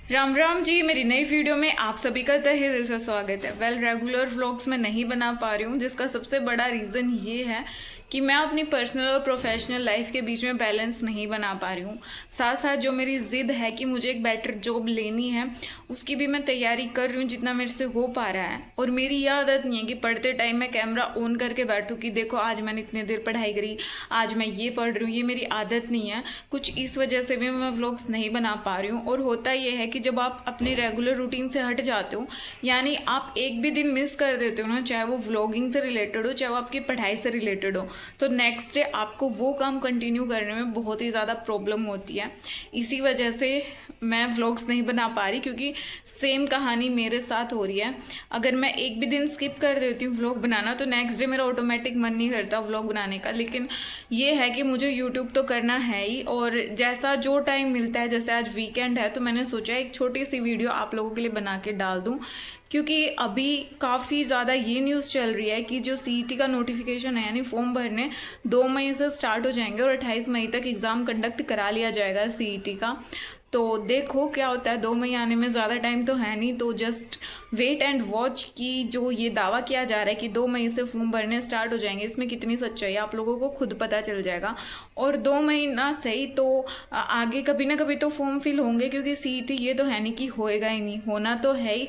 राम राम जी। मेरी नई वीडियो में आप सभी का तहे दिल से स्वागत है। रेगुलर व्लॉग्स में नहीं बना पा रही हूँ, जिसका सबसे बड़ा रीज़न ये है कि मैं अपनी पर्सनल और प्रोफेशनल लाइफ के बीच में बैलेंस नहीं बना पा रही हूँ। साथ साथ जो मेरी ज़िद है कि मुझे एक बेटर जॉब लेनी है, उसकी भी मैं तैयारी कर रही हूँ जितना मेरे से हो पा रहा है। और मेरी ये आदत नहीं है कि पढ़ते टाइम मैं कैमरा ऑन करके बैठूँ कि देखो आज मैंने इतनी देर पढ़ाई करी, आज मैं ये पढ़ रही हूँ। ये मेरी आदत नहीं है। कुछ इस वजह से भी मैं व्लॉग्स नहीं बना पा रही हूँ। और होता ये है कि जब आप अपने रेगुलर रूटीन से हट जाते हो, यानी आप एक भी दिन मिस कर देते हो ना, चाहे वो व्लॉगिंग से रिलेटेड हो, चाहे वो आपकी पढ़ाई से रिलेटेड हो, तो नेक्स्ट डे आपको वो काम कंटिन्यू करने में बहुत ही ज़्यादा प्रॉब्लम होती है। इसी वजह से मैं व्लॉग्स नहीं बना पा रही, क्योंकि सेम कहानी मेरे साथ हो रही है। अगर मैं एक भी दिन स्किप कर देती हूँ व्लॉग बनाना, तो नेक्स्ट डे मेरा ऑटोमेटिक मन नहीं करता व्लॉग बनाने का। लेकिन ये है कि मुझे यूट्यूब तो करना है ही, और जैसा जो टाइम मिलता है, जैसे आज वीकेंड है तो मैंने सोचा एक छोटी सी वीडियो आप लोगों के लिए बना के डाल दूँ। क्योंकि अभी काफ़ी ज़्यादा ये न्यूज़ चल रही है कि जो सीईटी का नोटिफिकेशन है, यानी फॉर्म भरने 2 मई से स्टार्ट हो जाएंगे और 28 मई तक एग्ज़ाम कंडक्ट करा लिया जाएगा सीईटी का। तो देखो क्या होता है। 2 मई आने में ज़्यादा टाइम तो है नहीं, तो जस्ट वेट एंड वॉच की जो ये दावा किया जा रहा है कि 2 मई से फॉर्म भरने स्टार्ट हो जाएंगे, इसमें कितनी सच्चाई है आप लोगों को खुद पता चल जाएगा। और 2 मई ना सही तो आगे कभी ना कभी तो फॉर्म फिल होंगे, क्योंकि सीईटी ये तो है नहीं कि होएगा ही नहीं, होना तो है ही।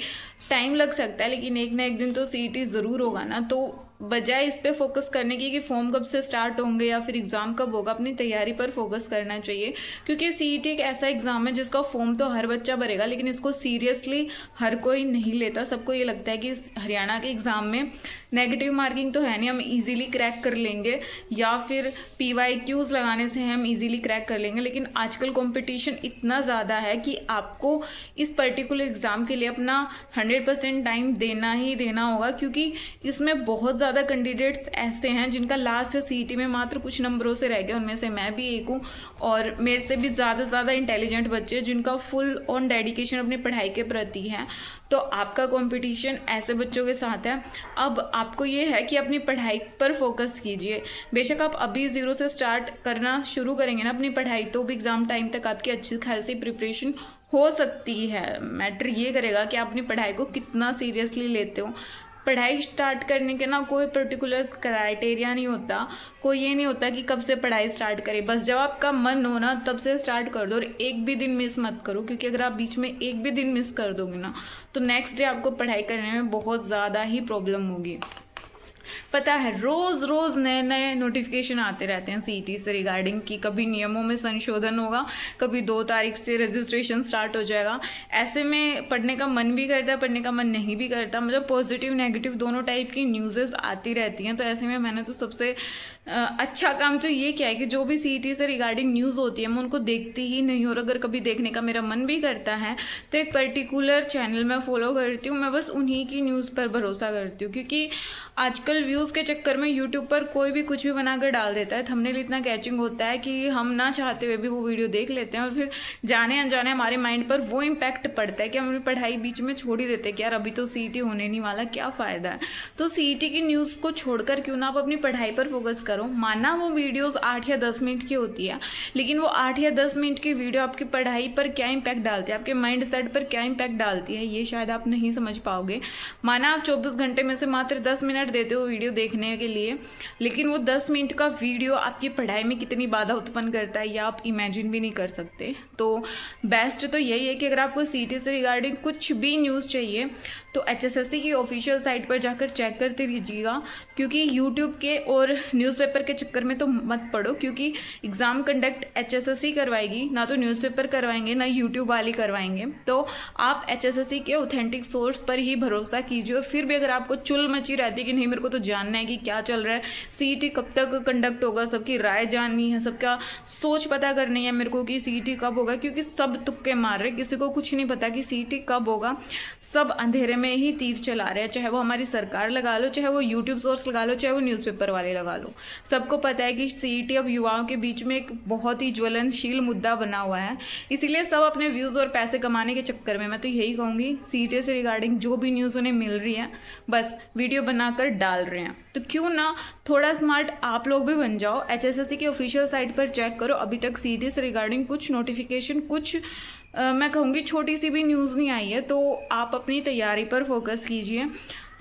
टाइम लग सकता है लेकिन एक ना एक दिन तो सीईटी ज़रूर होगा ना। तो बजाय इस पे फोकस करने की कि फॉर्म कब से स्टार्ट होंगे या फिर एग्ज़ाम कब होगा, अपनी तैयारी पर फोकस करना चाहिए। क्योंकि सीईटी एक ऐसा एग्ज़ाम है जिसका फॉर्म तो हर बच्चा भरेगा, लेकिन इसको सीरियसली हर कोई नहीं लेता। सबको ये लगता है कि हरियाणा के एग्ज़ाम में नेगेटिव मार्किंग तो है नहीं, हम इजीली क्रैक कर लेंगे, या फिर PYQs लगाने से हम इजीली क्रैक कर लेंगे। लेकिन आजकल कंपटीशन इतना ज़्यादा है कि आपको इस पर्टिकुलर एग्ज़ाम के लिए अपना 100% टाइम देना ही देना होगा, क्योंकि इसमें बहुत ज़्यादा कैंडिडेट्स ऐसे हैं जिनका लास्ट सीईटी में मात्र कुछ नंबरों से रह गया। उनमें से मैं भी एक हूँ, और मेरे से भी ज़्यादा इंटेलिजेंट बच्चे जिनका फुल ऑन डेडिकेशन अपनी पढ़ाई के प्रति है। तो आपका कंपटीशन ऐसे बच्चों के साथ है। अब आपको ये है कि अपनी पढ़ाई पर फोकस कीजिए। बेशक आप अभी ज़ीरो से स्टार्ट करना शुरू करेंगे ना अपनी पढ़ाई, तो भी एग्ज़ाम टाइम तक आपकी अच्छी खासी प्रिपरेशन हो सकती है। मैटर ये करेगा कि आप अपनी पढ़ाई को कितना सीरियसली लेते हो। पढ़ाई स्टार्ट करने के ना कोई पर्टिकुलर क्राइटेरिया नहीं होता, कोई ये नहीं होता कि कब से पढ़ाई स्टार्ट करें। बस जब आपका मन हो ना तब से स्टार्ट कर दो, और एक भी दिन मिस मत करो। क्योंकि अगर आप बीच में एक भी दिन मिस कर दोगे ना, तो नेक्स्ट डे आपको पढ़ाई करने में बहुत ज़्यादा ही प्रॉब्लम होगी। पता है रोज रोज नए नए नोटिफिकेशन आते रहते हैं सीईटी से रिगार्डिंग कि कभी नियमों में संशोधन होगा, कभी 2 तारीख से रजिस्ट्रेशन स्टार्ट हो जाएगा। ऐसे में पढ़ने का मन भी करता है, पढ़ने का मन नहीं भी करता। मतलब पॉजिटिव नेगेटिव दोनों टाइप की न्यूज़ेस आती रहती हैं। तो ऐसे में मैंने तो सबसे अच्छा काम तो ये किया है कि जो भी सीईटी से रिगार्डिंग न्यूज़ होती है मैं उनको देखती ही नहीं। और अगर कभी देखने का मेरा मन भी करता है तो एक पर्टिकुलर चैनल मैं फॉलो करती हूँ, मैं बस उन्हीं की न्यूज़ पर भरोसा करती हूँ। क्योंकि आजकल व्यूज़ के चक्कर में यूट्यूब पर कोई भी कुछ भी बनाकर डाल देता है। थंबनेल इतना कैचिंग होता है कि हम ना चाहते हुए भी वो वीडियो देख लेते हैं, और फिर जाने अनजाने हमारे माइंड पर वो इम्पैक्ट पड़ता है कि हम अपनी पढ़ाई बीच में छोड़ ही देते हैं कि यार अभी तो सीईटी होने नहीं वाला, क्या फ़ायदा है। तो सीईटी की न्यूज़ को छोड़कर क्यों ना आप अपनी पढ़ाई पर फोकस करो। माना वो वीडियोस 8 या 10 मिनट की होती है, लेकिन वो 8 या 10 मिनट की वीडियो आपकी पढ़ाई पर क्या इम्पैक्ट डालती है, आपके माइंड सेट पर क्या इम्पैक्ट डालती है, ये शायद आप नहीं समझ पाओगे। माना आप 24 घंटे में से मात्र 10 मिनट देते हो वीडियो देखने के लिए, लेकिन वो 10 मिनट का वीडियो आपकी पढ़ाई में कितनी बाधा उत्पन्न करता है, या आप इमेजिन भी नहीं कर सकते। तो बेस्ट तो यही है कि अगर आपको सीईटी से रिगार्डिंग कुछ भी न्यूज़ चाहिए तो HSSC की ऑफिशियल साइट पर जाकर चेक करते रहिएगा। क्योंकि यूट्यूब के और न्यूज़पेपर के चक्कर में तो मत पड़ो, क्योंकि एग्ज़ाम कंडक्ट HSSC करवाएगी, ना तो न्यूज़पेपर करवाएंगे ना यूट्यूब वाली करवाएंगे। तो आप HSSC के ऑथेंटिक सोर्स पर ही भरोसा कीजिए। और फिर भी अगर आपको चुल मची रहती है कि नहीं मेरे को तो जानना है कि क्या चल रहा है, सीईटी कब तक कंडक्ट होगा, सबकी राय जाननी है, सबका सोच पता करनी है मेरे को कि सीईटी कब होगा, क्योंकि सब तुक्के मार रहे, किसी को कुछ नहीं पता कि सीईटी कब होगा। सब अंधेरे में ही तीर चला रहे हैं, चाहे वो हमारी सरकार लगा लो, चाहे वो यूट्यूब सोर्स लगा लो, चाहे वो न्यूज़पेपर वाले लगा लो। सबको पता है कि सीईटी अब युवाओं के बीच में एक बहुत ही ज्वलनशील मुद्दा बना हुआ है। इसीलिए सब अपने व्यूज़ और पैसे कमाने के चक्कर में, मैं तो यही कहूँगी, सीईटी से रिगार्डिंग जो भी न्यूज़ उन्हें मिल रही है बस वीडियो बनाकर डाल रहे हैं। तो क्यों ना थोड़ा स्मार्ट आप लोग भी बन जाओ। HSSC की ऑफिशियल साइट पर चेक करो, अभी तक सीईटी से रिगार्डिंग कुछ नोटिफिकेशन, कुछ मैं कहूँगी छोटी सी भी न्यूज़ नहीं आई है, तो आप अपनी तैयारी पर फोकस कीजिए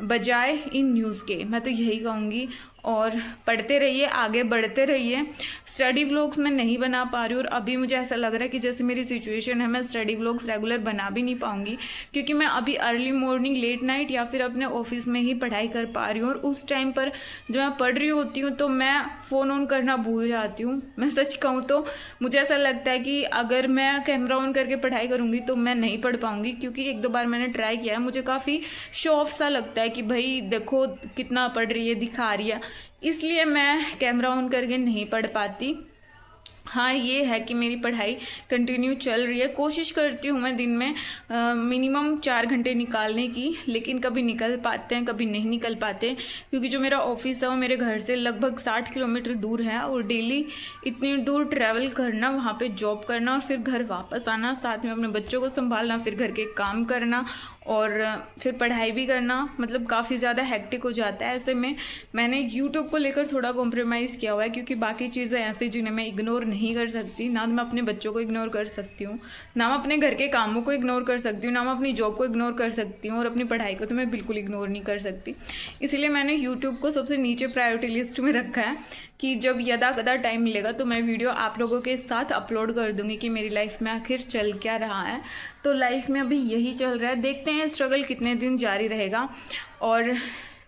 बजाय इन न्यूज़ के, मैं तो यही कहूँगी। और पढ़ते रहिए, आगे बढ़ते रहिए। स्टडी व्लॉग्स मैं नहीं बना पा रही हूँ, और अभी मुझे ऐसा लग रहा है कि जैसे मेरी सिचुएशन है मैं स्टडी व्लॉग्स रेगुलर बना भी नहीं पाऊँगी, क्योंकि मैं अभी अर्ली मॉर्निंग लेट नाइट या फिर अपने ऑफिस में ही पढ़ाई कर पा रही हूँ। और उस टाइम पर जब मैं पढ़ रही होती हूँ तो मैं फ़ोन ऑन करना भूल जाती हूँ। मैं सच कहूँ तो मुझे ऐसा लगता है कि अगर मैं कैमरा ऑन करके पढ़ाई करूँगी तो मैं नहीं पढ़ पाऊँगी, क्योंकि एक दो बार मैंने ट्राई किया है, मुझे काफ़ी शो ऑफ सा लगता है कि भाई देखो कितना पढ़ रही है, दिखा रही है, इसलिए मैं कैमरा ऑन करके नहीं पढ़ पाती। हाँ, ये है कि मेरी पढ़ाई कंटिन्यू चल रही है। कोशिश करती हूँ मैं दिन में मिनिमम 4 घंटे निकालने की, लेकिन कभी निकल पाते हैं, कभी नहीं निकल पाते, क्योंकि जो मेरा ऑफिस है वो मेरे घर से लगभग 60 किलोमीटर दूर है, और डेली इतनी दूर ट्रैवल करना, वहाँ पे जॉब करना और फिर घर वापस आना, साथ में अपने बच्चों को संभालना, फिर घर के काम करना और फिर पढ़ाई भी करना, मतलब काफ़ी ज़्यादा हेक्टिक हो जाता है। ऐसे में मैंने यूट्यूब को लेकर थोड़ा कॉम्प्रोमाइज़ किया हुआ है, क्योंकि बाकी चीज़ें ऐसी जिन्हें मैं इग्नोर नहीं कर सकती, ना मैं अपने बच्चों को इग्नोर कर सकती हूँ, ना मैं अपने घर के कामों को इग्नोर कर सकती हूँ, ना मैं अपनी जॉब को इग्नोर कर सकती हूँ, और अपनी पढ़ाई को तो मैं बिल्कुल इग्नोर नहीं कर सकती। इसीलिए मैंने यूट्यूब को सबसे नीचे प्रायोरिटी लिस्ट में रखा है कि जब यदा कदा टाइम मिलेगा तो मैं वीडियो आप लोगों के साथ अपलोड कर दूंगी कि मेरी लाइफ में आखिर चल क्या रहा है। तो लाइफ में अभी यही चल रहा है, देखते हैं स्ट्रगल कितने दिन जारी रहेगा। और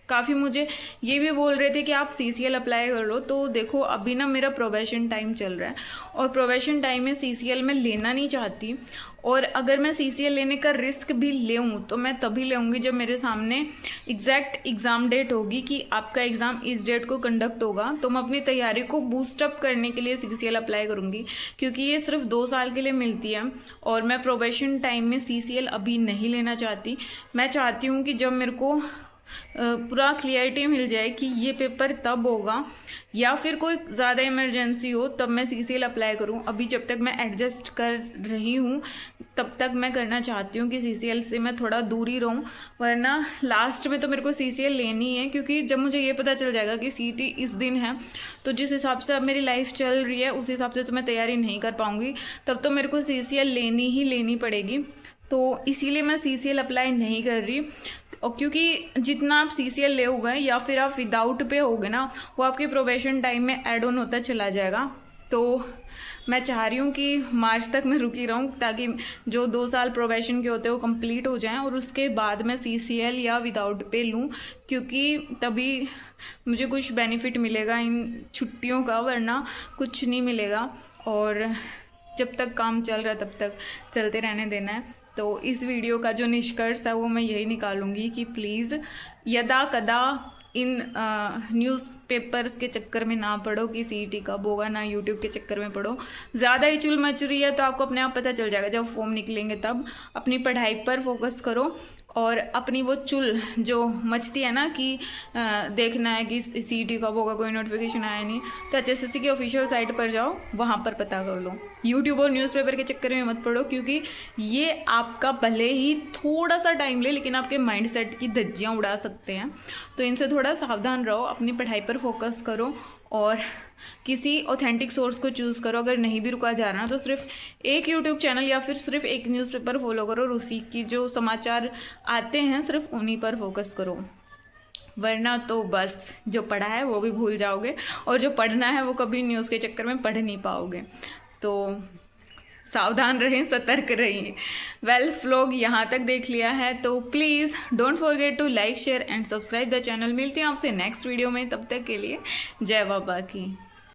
काफ़ी मुझे ये भी बोल रहे थे कि आप CCL अप्लाई कर लो, तो देखो अभी ना मेरा प्रोबेशन टाइम चल रहा है, और प्रोबेशन टाइम में CCL मैं लेना नहीं चाहती, और अगर मैं CCL लेने का रिस्क भी लेऊँ तो मैं तभी लेऊँगी जब मेरे सामने एग्जैक्ट एग्ज़ाम डेट होगी कि आपका एग्ज़ाम इस डेट को कंडक्ट होगा, तो मैं अपनी तैयारी को बूस्टअप करने के लिए CCL अप्लाई करूँगी, क्योंकि ये सिर्फ 2 साल के लिए मिलती है, और मैं प्रोबेशन टाइम में CCL अभी नहीं लेना चाहती। मैं चाहती हूँ कि जब मेरे को पूरा क्लियरिटी मिल जाए कि ये पेपर तब होगा, या फिर कोई ज़्यादा इमरजेंसी हो तब मैं CCL अप्लाई करूं। अभी जब तक मैं एडजस्ट कर रही हूं तब तक मैं करना चाहती हूं कि CCL से मैं थोड़ा दूर ही रहूं, वरना लास्ट में तो मेरे को CCL लेनी है, क्योंकि जब मुझे ये पता चल जाएगा कि CT इस दिन है, तो जिस हिसाब से अब मेरी लाइफ चल रही है उस हिसाब से तो मैं तैयारी नहीं कर पाऊँगी, तब तो मेरे को CCL लेनी ही लेनी पड़ेगी। तो इसीलिए मैं CCL अप्लाई नहीं कर रही, और क्योंकि जितना आप CCL ले होगे या फिर आप विदाउट पे होगे ना, वो आपके प्रोबेशन टाइम में ऐड ऑन होता चला जाएगा। तो मैं चाह रही हूँ कि मार्च तक मैं रुकी रहूँ, ताकि जो 2 साल प्रोबेशन के होते हैं वो कंप्लीट हो जाएं, और उसके बाद मैं CCL या विदाउट पे लूँ, क्योंकि तभी मुझे कुछ बेनिफिट मिलेगा इन छुट्टियों का, वरना कुछ नहीं मिलेगा। और जब तक काम चल रहा है तब तक चलते रहने देना है। तो इस वीडियो का जो निष्कर्ष है वो मैं यही निकालूंगी कि प्लीज़ यदा कदा इन न्यूज़पेपर्स के चक्कर में ना पड़ो कि CT कब होगा, ना यूट्यूब के चक्कर में पड़ो। ज़्यादा ही चुल मच रही है तो आपको अपने आप पता चल जाएगा जब फॉर्म निकलेंगे, तब अपनी पढ़ाई पर फोकस करो, और अपनी वो चुल जो मचती है ना कि देखना है कि CT कब होगा, कोई नोटिफिकेशन आया नहीं, तो HSSC की ऑफिशियल साइट पर जाओ, वहाँ पर पता कर लो। यूट्यूब और न्यूज़पेपर के चक्कर में मत पड़ो, क्योंकि ये आपका भले ही थोड़ा सा टाइम ले लेकिन आपके माइंडसेट की धज्जियाँ उड़ा सकते हैं। तो इनसे थोड़ा सावधान रहो, अपनी पढ़ाई पर फोकस करो, और किसी ऑथेंटिक सोर्स को चूज़ करो। अगर नहीं भी रुका जा रहा तो सिर्फ एक यूट्यूब चैनल या फिर सिर्फ एक न्यूज़पेपर फॉलो करो, और उसी की जो समाचार आते हैं सिर्फ उन्हीं पर फोकस करो, वरना तो बस जो पढ़ा है वो भी भूल जाओगे, और जो पढ़ना है वो कभी न्यूज़ के चक्कर में पढ़ नहीं पाओगे। तो सावधान रहें, सतर्क रहें। वेल, व्लॉग यहाँ तक देख लिया है तो please don't forget to like, share and subscribe the channel. मिलती हैं आपसे नेक्स्ट वीडियो में, तब तक के लिए जय बाबा की।